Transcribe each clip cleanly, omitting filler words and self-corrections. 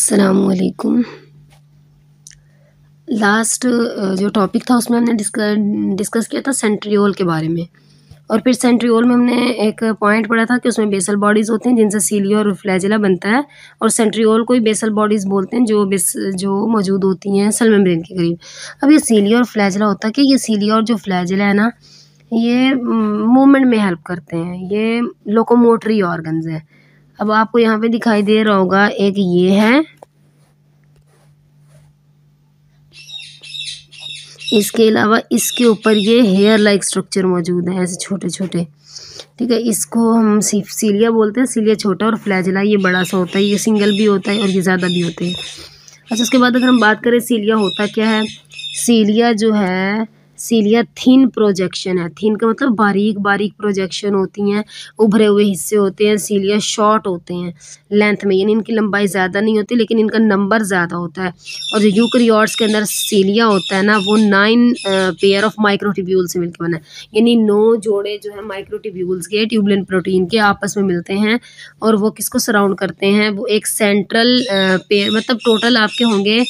अस्सलामुअलैकुम। लास्ट जो टॉपिक था उसमें हमने डिस्कस किया था सेंट्रियोल के बारे में। और फिर सेंट्रियोल में हमने एक पॉइंट पढ़ा था कि उसमें बेसल बॉडीज़ होते हैं जिनसे सीलिया और फ्लैजेला बनता है, और सेंट्रियोल को ही बेसल बॉडीज़ बोलते हैं जो मौजूद होती हैं सेल मेम्ब्रेन के करीब। अब ये सीलिया और फ्लैजेला होता है कि ये सीलिया और जो फ्लैजेला है ना, ये मूवमेंट में हेल्प करते हैं, ये लोकोमोटरी ऑर्गन्स हैं। अब आपको यहाँ पे दिखाई दे रहा होगा, एक ये है, इसके अलावा इसके ऊपर ये हेयर लाइक स्ट्रक्चर मौजूद है, ऐसे छोटे छोटे। ठीक है, इसको हम सीलिया बोलते हैं। सीलिया छोटा और फ्लैजेला ये बड़ा सा होता है, ये सिंगल भी होता है और ये ज़्यादा भी होते हैं। अच्छा, उसके बाद अगर हम बात करें सीलिया होता क्या है, सीलिया जो है, सीलिया थिन प्रोजेक्शन है। थिन का मतलब बारीक बारीक प्रोजेक्शन होती हैं, उभरे हुए हिस्से होते हैं। सीलिया शॉर्ट होते हैं लेंथ में, यानी इनकी लंबाई ज़्यादा नहीं होती लेकिन इनका नंबर ज़्यादा होता है। और जो यूकैरियोट्स के अंदर सीलिया होता है ना, वो 9 पेयर ऑफ माइक्रोट्यूब्यूल से मिलकर बना है, यानी 9 जोड़े जो है माइक्रोट्यूब्यूल्स के, ट्यूबुलिन प्रोटीन के आपस में मिलते हैं। और वो किसको सराउंड करते हैं, वो एक सेंट्रल पेयर, मतलब टोटल आपके होंगे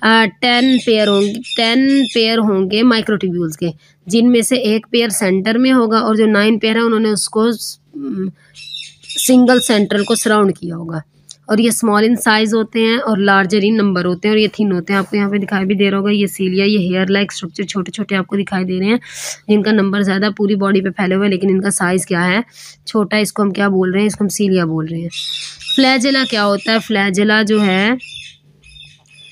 10 पेयर होंगे माइक्रोट्यूब्यूल्स के, जिनमें से एक पेयर सेंटर में होगा और जो 9 पेयर है उन्होंने उसको सिंगल सेंट्रल को सराउंड किया होगा। और ये स्मॉल इन साइज होते हैं और लार्जर इन नंबर होते हैं, और ये थिन होते हैं। आपको यहाँ पे दिखाई भी दे रहा होगा, ये सीलिया, ये हेयर लाइक स्ट्रक्चर छोटे छोटे आपको दिखाई दे रहे हैं, जिनका नंबर ज़्यादा पूरी बॉडी पे फैले हुए हैं, लेकिन इनका साइज़ क्या है, छोटा। इसको हम क्या बोल रहे हैं, इसको हम सीलिया बोल रहे हैं। फ्लैजेला क्या होता है, फ्लैजेला जो है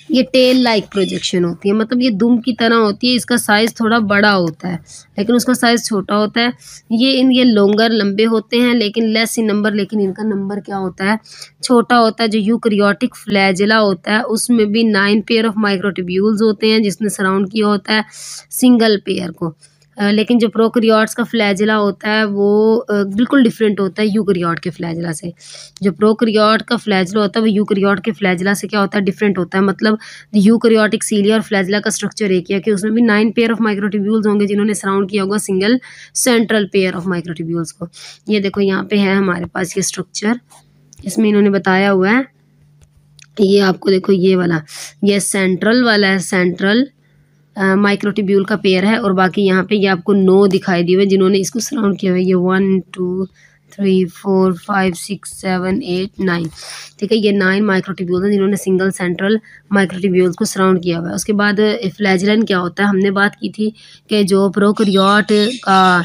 ये टेल लाइक प्रोजेक्शन होती है, मतलब ये दुम की तरह होती है। इसका साइज़ थोड़ा बड़ा होता है लेकिन उसका साइज़ छोटा होता है। ये लॉन्गर लंबे होते हैं लेकिन लेस इन नंबर, लेकिन इनका नंबर क्या होता है, छोटा होता है। जो यूकैरियोटिक फ्लैजेला होता है उसमें भी 9 पेयर ऑफ माइक्रोट्यूब्यूल्स होते हैं जिसने सराउंड किया होता है सिंगल पेयर को। लेकिन जो प्रोकैरियोट्स का फ्लैजेला होता है वो बिल्कुल डिफरेंट होता है यूकैरियोट के फ्लैजेला से। जो प्रोकैरियोट का फ्लैजेला होता है वो यूकैरियोट के फ्लैजेला से क्या होता है, डिफरेंट होता है। मतलब यूकैरियोटिक सीलिया और फ्लैजेला का स्ट्रक्चर एक ही है कि उसमें भी 9 पेयर ऑफ माइक्रोट्यूब्यूल्स होंगे जिन्होंने सराउंड किया होगा single central pair of microtubules को। ये देखो यहाँ पे है हमारे पास ये स्ट्रक्चर, इसमें इन्होंने बताया हुआ है। ये आपको देखो, ये वाला, ये सेंट्रल वाला है, सेंट्रल माइक्रोट्यूब्यूल का पेयर है। और बाकी यहाँ पे ये आपको 9 दिखाई दिए हुए जिन्होंने इसको सराउंड किया हुआ है। ये 1 2 3 4 5 6 7 8 9, ठीक है, ये 9 माइक्रोट्यूब्यूल्स हैं जिन्होंने सिंगल सेंट्रल माइक्रोट्यूब्यूल्स को सराउंड किया हुआ है। उसके बाद फ्लैजेलन क्या होता है, हमने बात की थी कि जो प्रोकैरियोट का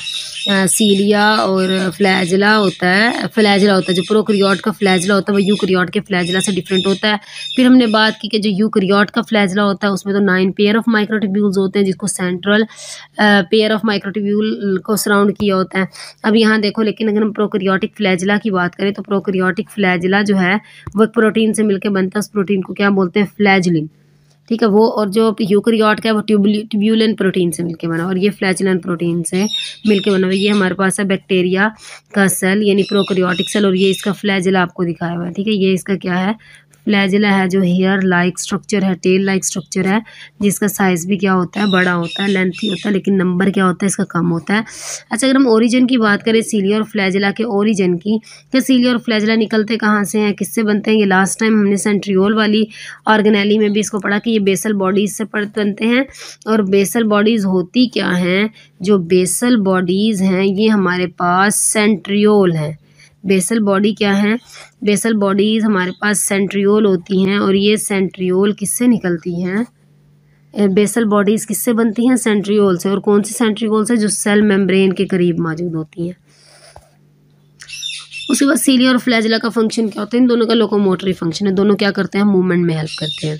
सीलिया और फ्लैजेला होता है, जो प्रोकैरियोट का फ्लैजेला होता है वो यूकैरियोट के फ्लैजेला से डिफरेंट होता है। फिर हमने बात की कि जो यूकैरियोट का फ्लैजेला होता है उसमें तो 9 पेयर ऑफ माइक्रोट्यूब्यूल्स होते हैं जिसको सेंट्रल पेयर ऑफ माइक्रोट्यूब्यूल को सराउंड किया होता है। अब यहाँ देखो, लेकिन अगर हम प्रोकैरियोटिक फ्लैजेला की बात करें तो प्रोकैरियोटिक फ्लैजेला जो है वो एक प्रोटीन से मिलकर बनता है। उस प्रोटीन को क्या बोलते हैं, फ्लैजेलिन, ठीक है वो। और जो यूकैरियोट का है वो ट्यूबुलिन प्रोटीन से मिलके बना, और ये फ्लैजेलन प्रोटीन से मिलके बना हुआ। ये हमारे पास है बैक्टीरिया का सेल, यानी प्रोकैरियोटिक सेल, और ये इसका फ्लैजेला आपको दिखाया हुआ है। ठीक है, ये इसका क्या है, फ्लैजेला है, जो हेयर लाइक स्ट्रक्चर है, टेल लाइक स्ट्रक्चर है, जिसका साइज़ भी क्या होता है, बड़ा होता है, लेंथी होता है, लेकिन नंबर क्या होता है इसका कम होता है। अच्छा, अगर हम ओरिजिन की बात करें सीलिया और फ्लैजेला के ओरिजिन की, तो सीलिया और फ्लैजेला निकलते कहाँ से हैं, किससे बनते हैं, ये लास्ट टाइम हमने सेंट्रियोल वाली ऑर्गेनेली में भी इसको पढ़ा कि ये बेसल बॉडीज़ से बनते हैं। और बेसल बॉडीज़ होती क्या हैं, जो बेसल बॉडीज़ हैं ये हमारे पास सेंट्रियोल हैं। बेसल बॉडी क्या है, बेसल बॉडीज़ हमारे पास सेंट्रियोल होती हैं, और ये सेंट्रियोल किससे निकलती हैं, बेसल बॉडीज़ किससे बनती हैं, सेंट्रियोल से। और कौन सी सेंट्रियोल से, जो सेल मेम्ब्रेन के करीब मौजूद होती हैं। उसके बाद सीलिया और फ्लैजेला का फंक्शन क्या होता है, इन दोनों का लोकोमोटरी फंक्शन है, दोनों क्या करते हैं, मूवमेंट में हेल्प करते हैं।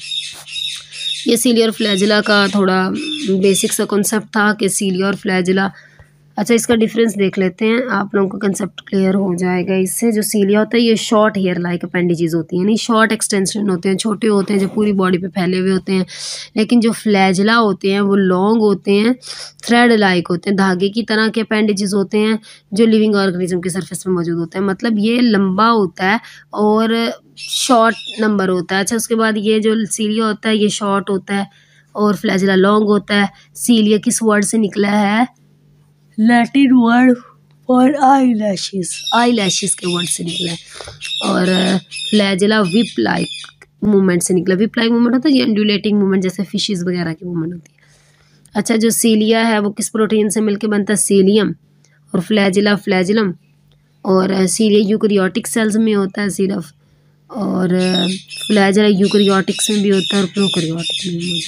ये सीलिया और फ्लैजेला का थोड़ा बेसिक सा कॉन्सेप्ट था कि सीलिया और फ्लैजेला। अच्छा, इसका डिफरेंस देख लेते हैं, आप लोगों को कंसेप्ट क्लियर हो जाएगा इससे। जो सीलिया होता है ये शॉर्ट हेयर लाइक अपेंडेजेस होती हैं, यानी शॉर्ट एक्सटेंशन होते हैं, छोटे होते हैं, जो पूरी बॉडी पे फैले हुए होते हैं। लेकिन जो फ्लैजेला होते हैं वो लॉन्ग होते हैं, थ्रेड लाइक होते हैं, धागे की तरह के अपेंडेजेस होते हैं जो लिविंग ऑर्गेनिज्म के सरफेस पे मौजूद होते हैं। मतलब ये लंबा होता है और शॉर्ट नंबर होता है। अच्छा, उसके बाद ये जो सीलिया होता है ये शॉर्ट होता है और फ्लैजेला लॉन्ग होता है। सीलिया किस वर्ड से निकला है, Latin word for eye lashes के वर्ड से निकला है। और फ्लैजेला विप लाइक मूवमेंट से निकला। विप्लाई मूवमेंट होता है ये अंडुलेटिंग मूवमेंट, जैसे फिशेस वगैरह की मूवमेंट होती है। अच्छा, जो सीलिया है वो किस प्रोटीन से मिलकर बनता है? सीलियम। और फ्लैजिला फ्लैजिलम। और सीलिया यूकैरियोटिक सेल्स में होता है सिर्फ, और फ्लैजिला यूकैरियोटिक्स में भी होता है और प्रोकैरियोटिक में भी।